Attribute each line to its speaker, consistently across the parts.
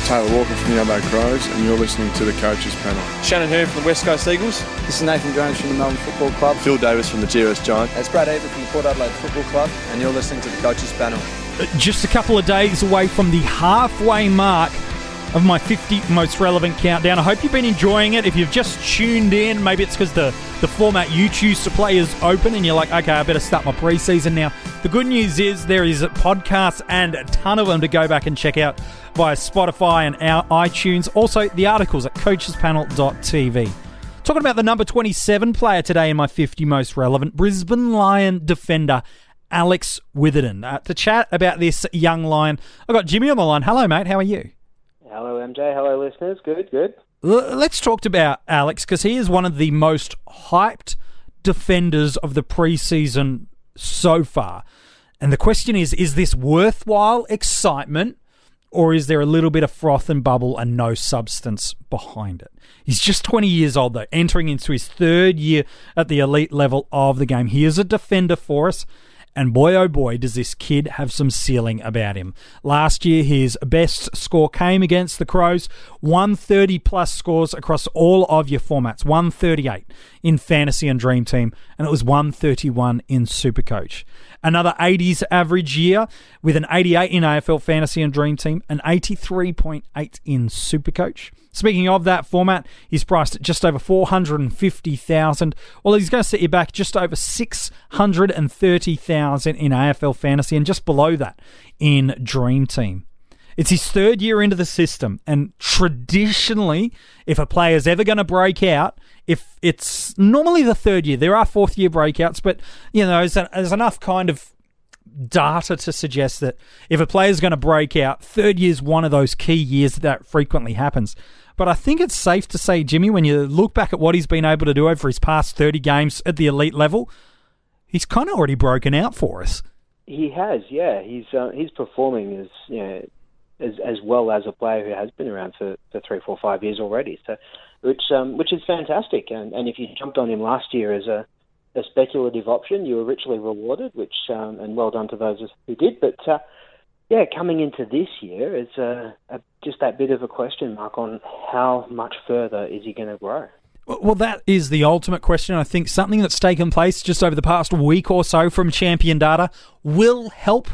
Speaker 1: Taylor Walker from the Adelaide Crows, and you're listening to the Coaches Panel.
Speaker 2: Shannon Hearn from the West Coast Eagles.
Speaker 3: This is Nathan Jones from the Melbourne Football Club.
Speaker 4: Phil Davis from the GWS Giants.
Speaker 5: It's Brad Avery from the Port Adelaide Football Club,
Speaker 6: and you're listening to the Coaches Panel.
Speaker 7: Just a couple of days away from the halfway mark of my 50 most relevant countdown. I hope you've been enjoying it. If you've just tuned in, maybe it's because the format you choose to play is open and you're like, okay, I better start my preseason now. The good news is there is podcasts and a ton of them to go back and check out via Spotify and our iTunes. Also, the articles at coachespanel.tv. Talking about the number 27 player today in my 50 most relevant, Brisbane Lion defender Alex Witherden. To chat about this young Lion, I've got Jimmy on the line. Hello, mate. How are you?
Speaker 8: Hello, MJ. Hello, listeners. Good.
Speaker 7: Let's talk about Alex, because he is one of the most hyped defenders of the preseason so far. And the question is this worthwhile excitement, or is there a little bit of froth and bubble and no substance behind it? He's just 20 years old, though, entering into his third year at the elite level of the game. He is a defender for us. And boy, oh boy, does this kid have some ceiling about him. Last year, his best score came against the Crows. 130-plus scores across all of your formats. 138 in Fantasy and Dream Team, and it was 131 in Supercoach. Another 80s average year with an 88 in AFL Fantasy and Dream Team, an 83.8 in Supercoach. Speaking of that format, he's priced at just over $450,000. Well, he's going to set you back just over $630,000 in AFL Fantasy and just below that in Dream Team. It's his third year into the system, and traditionally, if a player's ever going to break out, if it's normally the third year, there are fourth-year breakouts, but you know, there's enough kind of data to suggest that if a player's going to break out, third year's one of those key years that frequently happens. But I think it's safe to say, Jimmy, when you look back at what he's been able to do over his past 30 games at the elite level, he's kind of already broken out for us. He
Speaker 8: has, yeah. He's performing as well as a player who has been around for 3, 4, 5 years already. So, which is fantastic. And if you jumped on him last year as a speculative option, you were richly rewarded, which and well done to those who did. But coming into this year, it's just that bit of a question mark on how much further is he going to grow.
Speaker 7: Well, that is the ultimate question. I think something that's taken place just over the past week or so from Champion Data will help,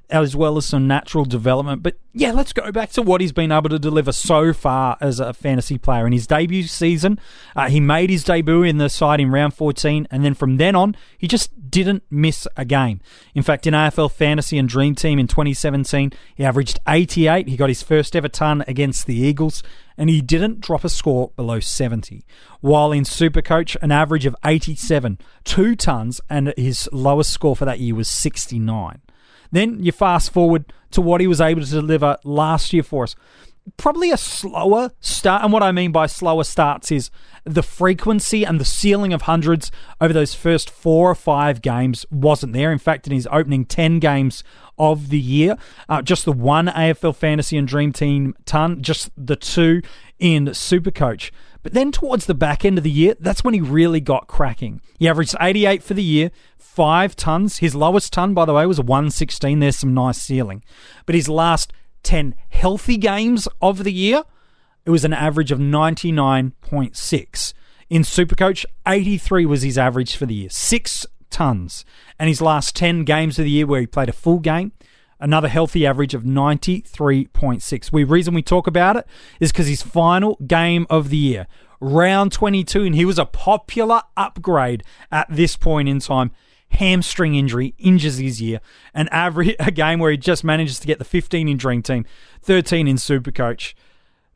Speaker 7: as well as some natural development. But yeah, let's go back to what he's been able to deliver so far as a fantasy player. In his debut season, he made his debut in the side in round 14, and then from then on, he just didn't miss a game. In fact, in AFL Fantasy and Dream Team in 2017, he averaged 88. He got his first ever ton against the Eagles, and he didn't drop a score below 70. While in Supercoach, an average of 87, 2 tons, and his lowest score for that year was 69. Then you fast forward to what he was able to deliver last year for us. Probably a slower start, and what I mean by slower starts is the frequency and the ceiling of hundreds over those first 4 or 5 games wasn't there. In fact, in his opening 10 games of the year, just the 1 AFL Fantasy and Dream Team ton, just the 2 in Supercoach. But then towards the back end of the year, that's when he really got cracking. He averaged 88 for the year, 5 tons. His lowest ton, by the way, was a 116. There's some nice ceiling. But his last 10 healthy games of the year, it was an average of 99.6. In Supercoach, 83 was his average for the year, 6 tons. And his last 10 games of the year where he played a full game, another healthy average of 93.6. The reason we talk about it is because his final game of the year, round 22, and he was a popular upgrade at this point in time. Hamstring injury injures his year. A game where he just manages to get the 15 in Dream Team, 13 in Supercoach.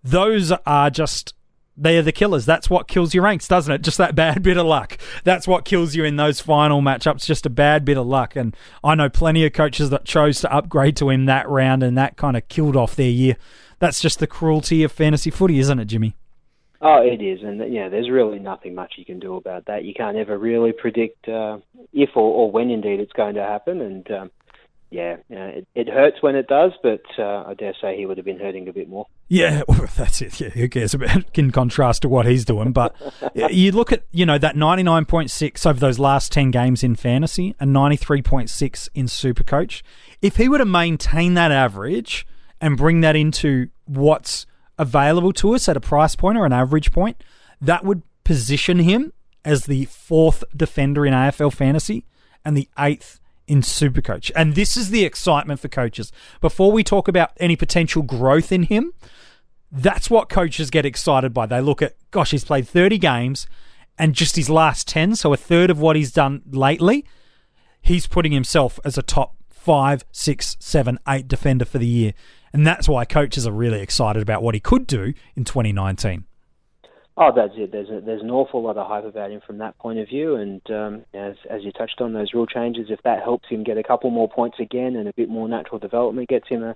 Speaker 7: Those are just, they are the killers. That's what kills your ranks, doesn't it? Just that bad bit of luck. That's what kills you in those final matchups, just a bad bit of luck. And I know plenty of coaches that chose to upgrade to him that round, and that kind of killed off their year. That's just the cruelty of fantasy footy, isn't it, Jimmy?
Speaker 8: Oh, it is, and there's really nothing much you can do about that. You can't ever really predict if or when indeed it's going to happen, and it hurts when it does, but I dare say he would have been hurting a bit more. Yeah,
Speaker 7: well, that's it. Yeah, who cares about in contrast to what he's doing? But you look at that 99.6 over those last 10 games in fantasy and 93.6 in Supercoach. If he were to maintain that average and bring that into what's available to us at a price point or an average point, that would position him as the 4th defender in AFL fantasy and the 8th in Supercoach. And this is the excitement for coaches. Before we talk about any potential growth in him, that's what coaches get excited by. They look at, gosh, he's played 30 games and just his last 10, so a third of what he's done lately, he's putting himself as a top 5, 6, 7, 8 defender for the year. And that's why coaches are really excited about what he could do in 2019.
Speaker 8: Oh, that's it. There's an awful lot of hype about him from that point of view, and as you touched on, those rule changes, if that helps him get a couple more points again and a bit more natural development, gets him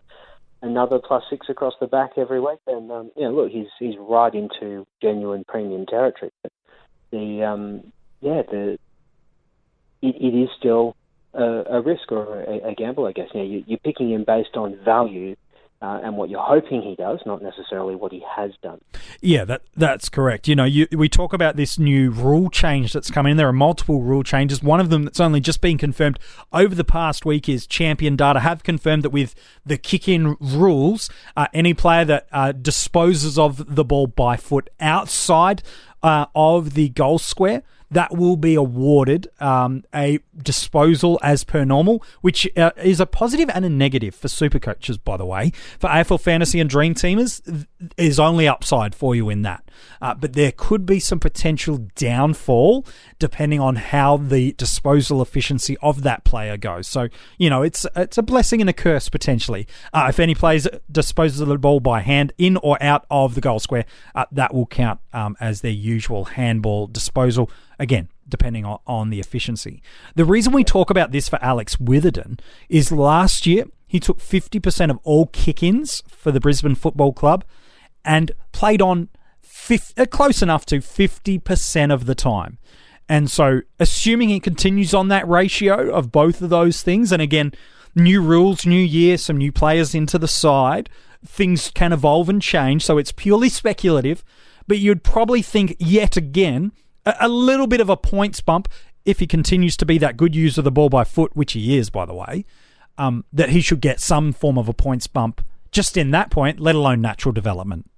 Speaker 8: another +6 across the back every week, then look, he's right into genuine premium territory. But it is still a risk or a gamble, I guess. You're picking him based on value. And what you're hoping he does, not necessarily what he has done.
Speaker 7: Yeah, that's correct. We talk about this new rule change that's come in. There are multiple rule changes. One of them that's only just been confirmed over the past week is Champion Data have confirmed that with the kick-in rules, any player that disposes of the ball by foot outside of the goal square, that will be awarded a disposal as per normal, which is a positive and a negative for super coaches, by the way. For AFL Fantasy and Dream Teamers, is only upside for you in that. But there could be some potential downfall depending on how the disposal efficiency of that player goes. So, it's a blessing and a curse potentially. If any players disposes of the ball by hand in or out of the goal square, that will count as their usual handball disposal. Again, depending on the efficiency. The reason we talk about this for Alex Witherden is last year he took 50% of all kick-ins for the Brisbane Football Club and played on close enough to 50% of the time. And so assuming he continues on that ratio of both of those things, and again, new rules, new year, some new players into the side, things can evolve and change, so it's purely speculative, but you'd probably think yet again a little bit of a points bump if he continues to be that good user of the ball by foot, which he is, by the way, that he should get some form of a points bump just in that point, let alone natural development.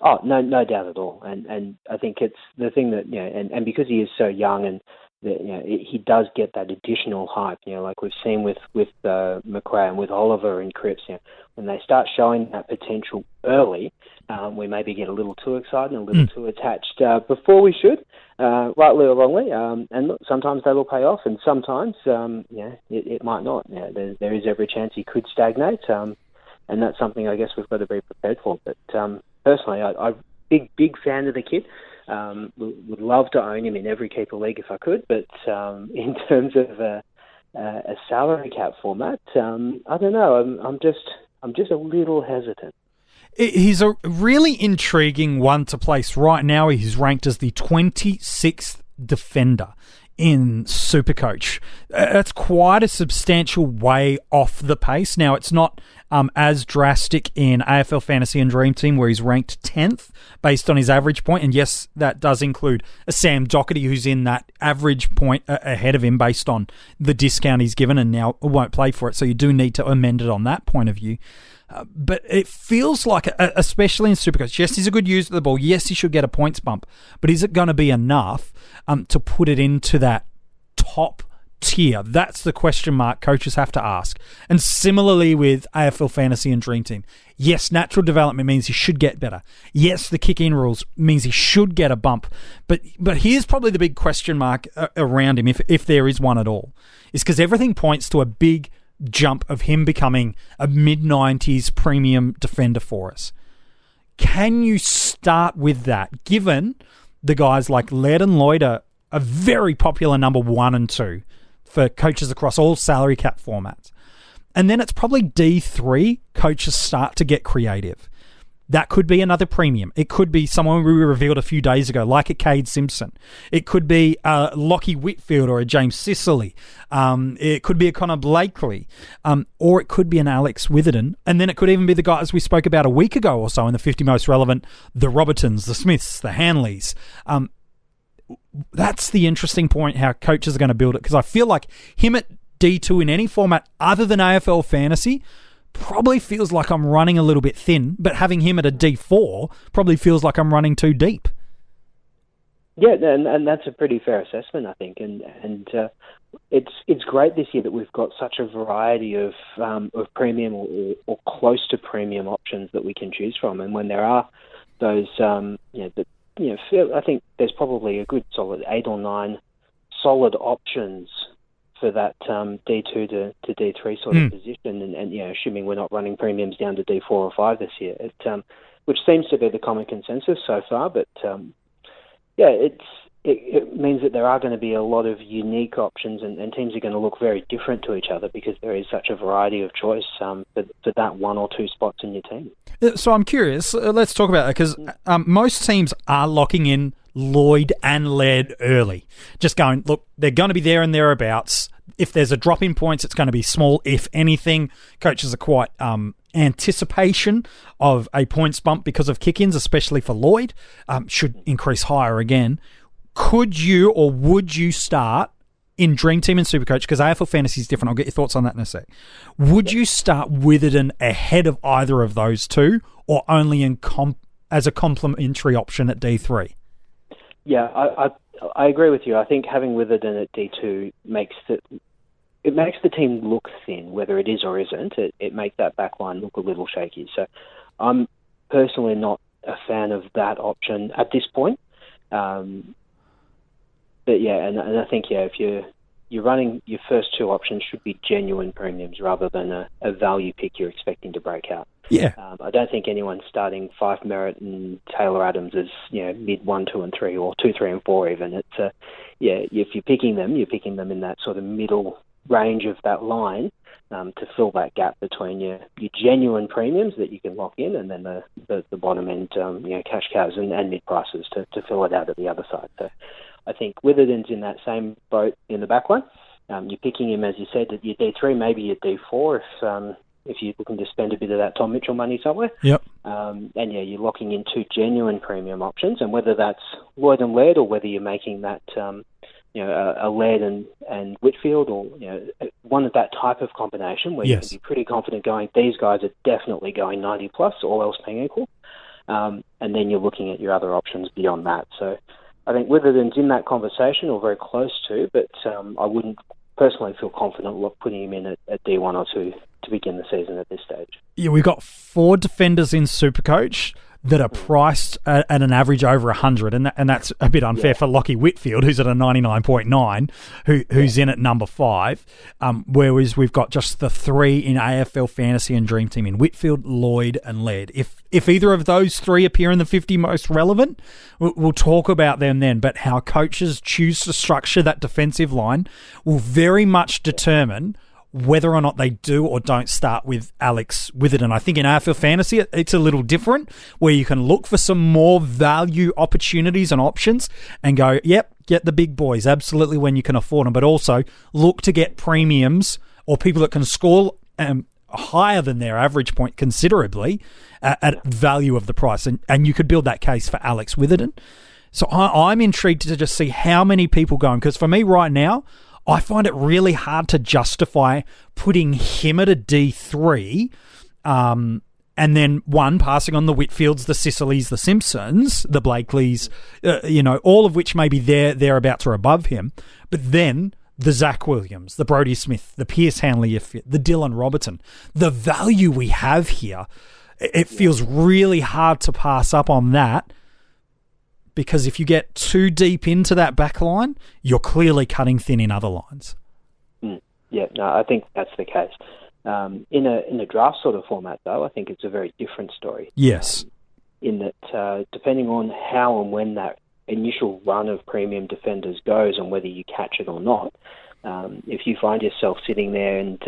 Speaker 8: Oh, no doubt at all. And I think it's the thing that, and because he is so young and he does get that additional hype, like we've seen with McRae and with Oliver and Cripps, when they start showing that potential early, we maybe get a little too excited and a little too attached before we should, rightly or wrongly. And look, sometimes they will pay off, and sometimes, it might not. There is every chance he could stagnate, and that's something I guess we've got to be prepared for. But personally, I'm big fan of the kid. Would love to own him in every keeper league if I could, but in terms of a salary cap format, I don't know. I'm just a little hesitant.
Speaker 7: He's a really intriguing one to place. Right now, he's ranked as the 26th defender in Supercoach. That's quite a substantial way off the pace. Now, it's not as drastic in AFL Fantasy and Dream Team, where he's ranked 10th based on his average point. And yes, that does include a Sam Doherty, who's in that average point ahead of him based on the discount he's given and now won't play for it. So you do need to amend it on that point of view. But it feels like, especially in Supercoach, yes, he's a good user of the ball. Yes, he should get a points bump. But is it going to be enough to put it into that top tier? That's the question mark coaches have to ask. And similarly with AFL Fantasy and Dream Team. Yes, natural development means he should get better. Yes, the kick-in rules means he should get a bump. But here's probably the big question mark around him, if there is one at all, is because everything points to a big jump of him becoming a mid-90s premium defender for us. Can you start with that, given the guys like Laird and Lloyd are a very popular number 1 and 2 for coaches across all salary cap formats? And then it's probably D3 coaches start to get creative. That could be another premium. It could be someone we revealed a few days ago, like a Cade Simpson. It could be a Lockie Whitfield or a James Sicily. It could be a Connor Blakely. Or it could be an Alex Witherden. And then it could even be the guys we spoke about a week ago or so in the 50 most relevant, the Robertsons, the Smiths, the Hanleys. That's the interesting point, how coaches are going to build it, because I feel like him at D2 in any format other than AFL Fantasy probably feels like I'm running a little bit thin, but having him at a D4 probably feels like I'm running too deep.
Speaker 8: Yeah, and that's a pretty fair assessment, I think. And it's great this year that we've got such a variety of premium or close to premium options that we can choose from. And when there are those, I think there's probably a good solid 8 or 9 solid options for that D2 to D3 sort of position. And assuming we're not running premiums down to D4 or 5 this year, which seems to be the common consensus so far, but. It means that there are going to be a lot of unique options, and teams are going to look very different to each other because there is such a variety of choice for that 1 or 2 spots in your team.
Speaker 7: So I'm curious, let's talk about that, because most teams are locking in Lloyd and Laird early. Just going, look, they're going to be there and thereabouts. If there's a drop in points, it's going to be small, if anything. Coaches are quite anticipation of a points bump because of kick-ins, especially for Lloyd, should increase higher again. Could you or would you start in Dream Team and Supercoach, because AFL Fantasy is different, I'll get your thoughts on that in a sec. Would you start Witherden ahead of either of those two, or only as a complementary option at D3?
Speaker 8: Yeah, I agree with you. I think having Witherden at D2 makes the team look thin, whether it is or isn't. It makes that back line look a little shaky. So I'm personally not a fan of that option at this point. But yeah, and I think, if you're running, your first 2 options should be genuine premiums rather than a value pick you're expecting to break out.
Speaker 7: Yeah.
Speaker 8: I don't think anyone's starting Fife Merritt and Taylor Adams as mid 1, 2, and 3, or 2, 3, and 4 even. It's if you're picking them in that sort of middle range of that line to fill that gap between your genuine premiums that you can lock in, and then the bottom end cash cows and mid prices to fill it out at the other side. So I think Witherden's in that same boat in the back line. You're picking him, as you said, at your D3, maybe your D4 if you're looking to spend a bit of that Tom Mitchell money somewhere.
Speaker 7: Yep.
Speaker 8: You're locking in 2 genuine premium options, and whether that's Lloyd and Laird, or whether you're making that a Laird and Whitfield, or one of that type of combination where you can be pretty confident going, these guys are definitely going 90 plus, all else being equal, and then you're looking at your other options beyond that. So I think Witherden's in that conversation, or very close to, but I wouldn't personally feel confident putting him in at D1 or 2 to begin the season at this stage. Yeah, we've got 4 defenders in Supercoach that are priced at an average over 100, and that's a bit unfair for Lockie Whitfield, who's at a 99.9, who's in at number 5, whereas we've got just the 3 in AFL Fantasy and Dream Team in Whitfield, Lloyd, and Laird. If either of those 3 appear in the 50 most relevant, we'll talk about them then, but how coaches choose to structure that defensive line will very much determine whether or not they do or don't start with Alex Witherden. I think in AFL Fantasy, it's a little different, where you can look for some more value opportunities and options and go, yep, get the big boys, absolutely, when you can afford them, but also look to get premiums or people that can score higher than their average point considerably at value of the price. And you could build that case for Alex Witherden. So I'm intrigued to just see how many people go, because for me right now, I find it really hard to justify putting him at a D3 and then passing on the Whitfields, the Sicilies, the Simpsons, the Blakeleys, all of which may be thereabouts or above him. But then the Zach Williams, the Brodie Smith, the Pierce Hanley, the Dylan Robertson, the value we have here, it feels really hard to pass up on that. Because if you get too deep into that back line, you're clearly cutting thin in other lines. I think that's the case. In a draft sort of format, though, I think it's a very different story.
Speaker 7: Yes.
Speaker 8: In that, depending on how and when that initial run of premium defenders goes and whether you catch it or not, if you find yourself sitting there and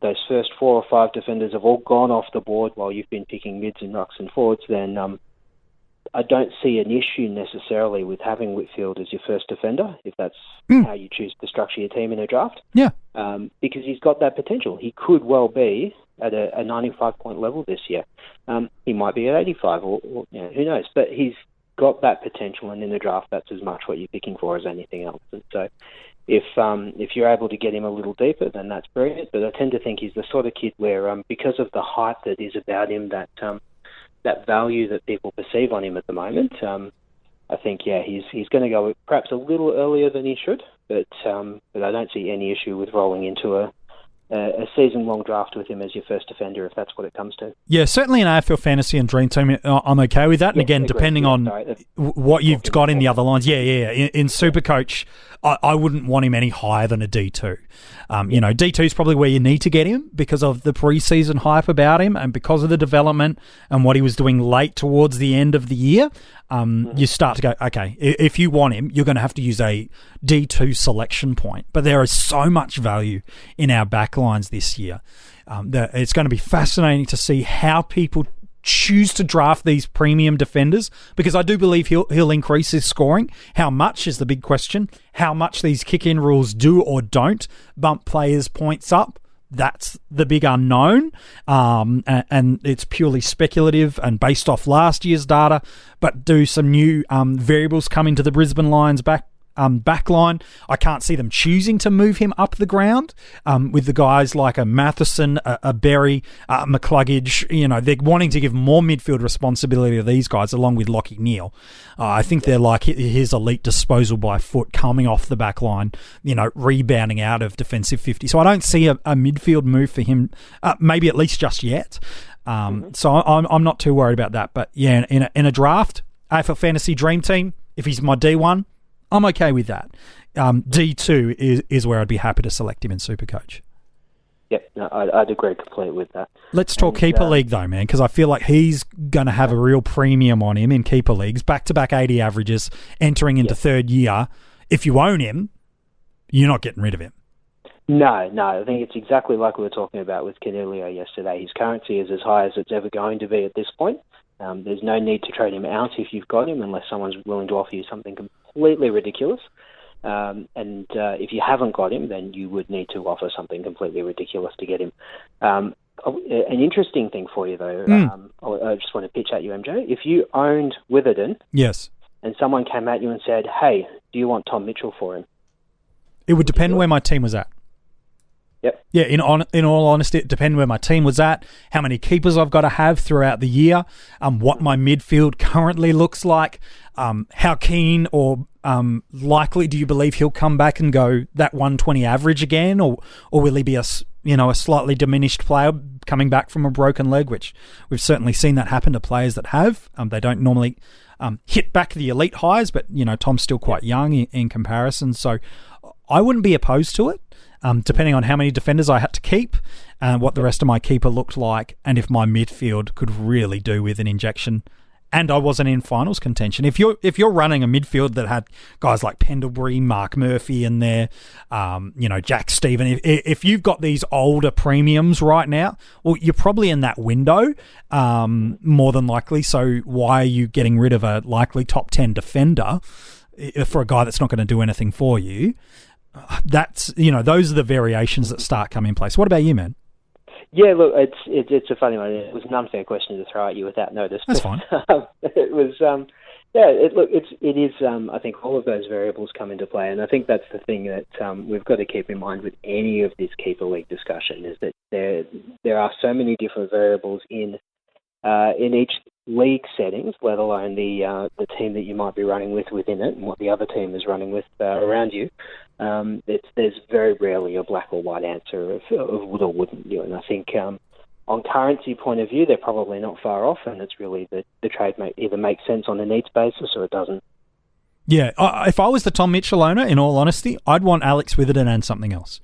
Speaker 8: those first 4 or 5 defenders have all gone off the board while you've been picking mids and rucks and forwards, then I don't see an issue necessarily with having Whitfield as your first defender, if that's how you choose to structure your team in a draft.
Speaker 7: Yeah.
Speaker 8: Because he's got that potential. He could well be at a 95-point level this year. He might be at 85, or who knows. But he's got that potential, and in the draft, that's as much what you're picking for as anything else. And so if you're able to get him a little deeper, then that's brilliant. But I tend to think he's the sort of kid where, because of the hype that is about him, that value that people perceive on him at the moment, I think he's going to go perhaps a little earlier than he should. But I don't see any issue with rolling into a season-long draft with him as your first defender, if that's what it comes to.
Speaker 7: Yeah, certainly in AFL Fantasy and Dream Team, I'm okay with that. And again, depending on what you've got in the other lines. In Supercoach, I wouldn't want him any higher than a D2. D2 is probably where you need to get him because of the preseason hype about him and because of the development and what he was doing late towards the end of the year. You start to go, okay, if you want him, you're going to have to use a D2 selection point. But there is so much value in our backlines this year. It's going to be fascinating to see how people choose to draft these premium defenders, because I do believe he'll increase his scoring. How much is the big question. How much these kick-in rules do or don't bump players' points up, that's the big unknown, and it's purely speculative and based off last year's data. But do some new variables come into the Brisbane Lions backline? I can't see them choosing to move him up the ground with the guys like a Matheson, a Berry, McCluggage. They're wanting to give more midfield responsibility to these guys along with Lachie Neale. I think they're like his elite disposal by foot coming off the back line, rebounding out of defensive 50. So I don't see a midfield move for him, maybe at least just yet. So I'm not too worried about that. But yeah, in a draft, AFL Fantasy Dream Team, if he's my D1, I'm okay with that. D2 is where I'd be happy to select him in Supercoach.
Speaker 8: Yep, no, I'd agree completely with that.
Speaker 7: Let's talk Keeper League though, man, because I feel like he's going to have a real premium on him in Keeper Leagues. Back-to-back 80 averages, entering into third year. If you own him, you're not getting rid of him.
Speaker 8: No, I think it's exactly like we were talking about with Canelio yesterday. His currency is as high as it's ever going to be at this point. There's no need to trade him out if you've got him, unless someone's willing to offer you something completely ridiculous. And if you haven't got him, then you would need to offer something completely ridiculous to get him. An interesting thing for you, though, I just want to pitch at you, MJ. If you owned Witherden,
Speaker 7: yes,
Speaker 8: and someone came at you and said, hey, do you want Tom Mitchell for him?
Speaker 7: It would depend where my team was at.
Speaker 8: Yep.
Speaker 7: Yeah, in all honesty, it depends where my team was at, how many keepers I've got to have throughout the year, what my midfield currently looks like, how keen or likely do you believe he'll come back and go that 120 average again, or will he be a slightly diminished player coming back from a broken leg, which we've certainly seen that happen to players that have. They don't normally hit back the elite highs, but Tom's still quite young in comparison, so I wouldn't be opposed to it. Depending on how many defenders I had to keep, what the rest of my keeper looked like, and if my midfield could really do with an injection, and I wasn't in finals contention. If you're running a midfield that had guys like Pendlebury, Mark Murphy in there, Jack Stephen, if you've got these older premiums right now, well, you're probably in that window more than likely. So why are you getting rid of a likely top 10 defender for a guy that's not going to do anything for you? That's those are the variations that start coming in place. What about you, man?
Speaker 8: Yeah, look, it's a funny one. It was an unfair question to throw at you without notice.
Speaker 7: That's fine.
Speaker 8: It was it is. I think all of those variables come into play, and I think that's the thing that we've got to keep in mind with any of this keeper league discussion is that there are so many different variables in each league settings, let alone the team that you might be running with within it and what the other team is running with around you. There's very rarely a black or white answer of would or wouldn't you. And I think on currency point of view, they're probably not far off, and it's really the trade either makes sense on a needs basis or it doesn't.
Speaker 7: Yeah, if I was the Tom Mitchell owner, in all honesty, I'd want Alex Witherden and something else.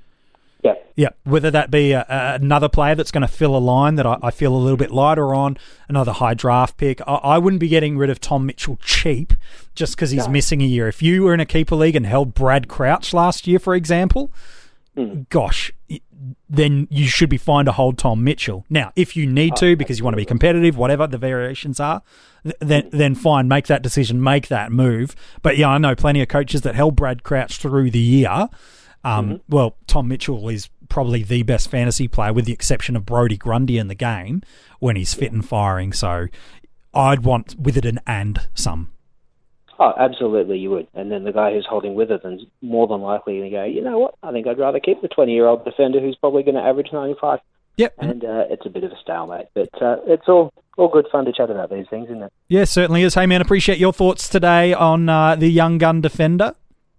Speaker 7: Yeah, whether that be another player that's going to fill a line that I feel a little bit lighter on, another high draft pick. I wouldn't be getting rid of Tom Mitchell cheap just because he's missing a year. If you were in a keeper league and held Brad Crouch last year, for example, gosh, then you should be fine to hold Tom Mitchell. Now, if you need to because you want to be competitive, whatever the variations are, then fine, make that decision, make that move. But yeah, I know plenty of coaches that held Brad Crouch through the year. Well, Tom Mitchell is probably the best fantasy player with the exception of Brodie Grundy in the game when he's fit and firing. So I'd want Witherden and some.
Speaker 8: Oh, absolutely, you would. And then the guy who's holding Witherden's more than likely to go, you know what, I think I'd rather keep the 20-year-old defender who's probably going to average 95.
Speaker 7: Yep.
Speaker 8: And it's a bit of a stalemate. But it's all good fun to chat about these things, isn't it?
Speaker 7: Yeah, certainly is. Hey, man, appreciate your thoughts today on the young gun defender.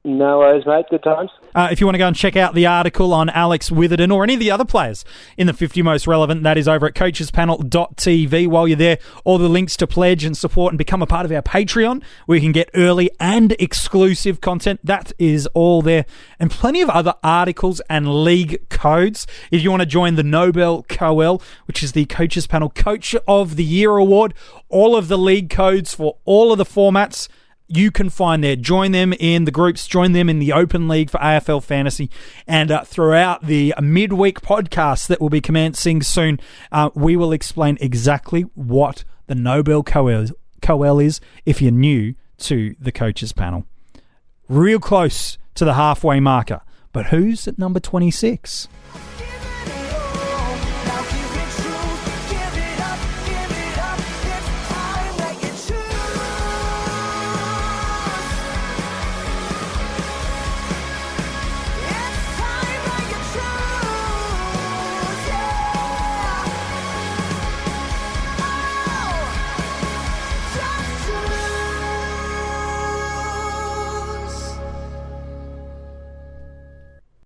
Speaker 8: No worries, mate. Good times.
Speaker 7: If you want to go and check out the article on Alex Witherden or any of the other players in the 50 most relevant, that is over at coachespanel.tv. While you're there, all the links to pledge and support and become a part of our Patreon, where you can get early and exclusive content. That is all there. And plenty of other articles and league codes. If you want to join the Nobel Coel, which is the Coaches Panel Coach of the Year Award, all of the league codes for all of the formats, you can find there. Join them in the groups, join them in the open league for AFL Fantasy, and throughout the midweek podcast that will be commencing soon, we will explain exactly what the Nobel Coel is if you're new to the Coaches Panel. Real close to the halfway marker, but who's at number 26?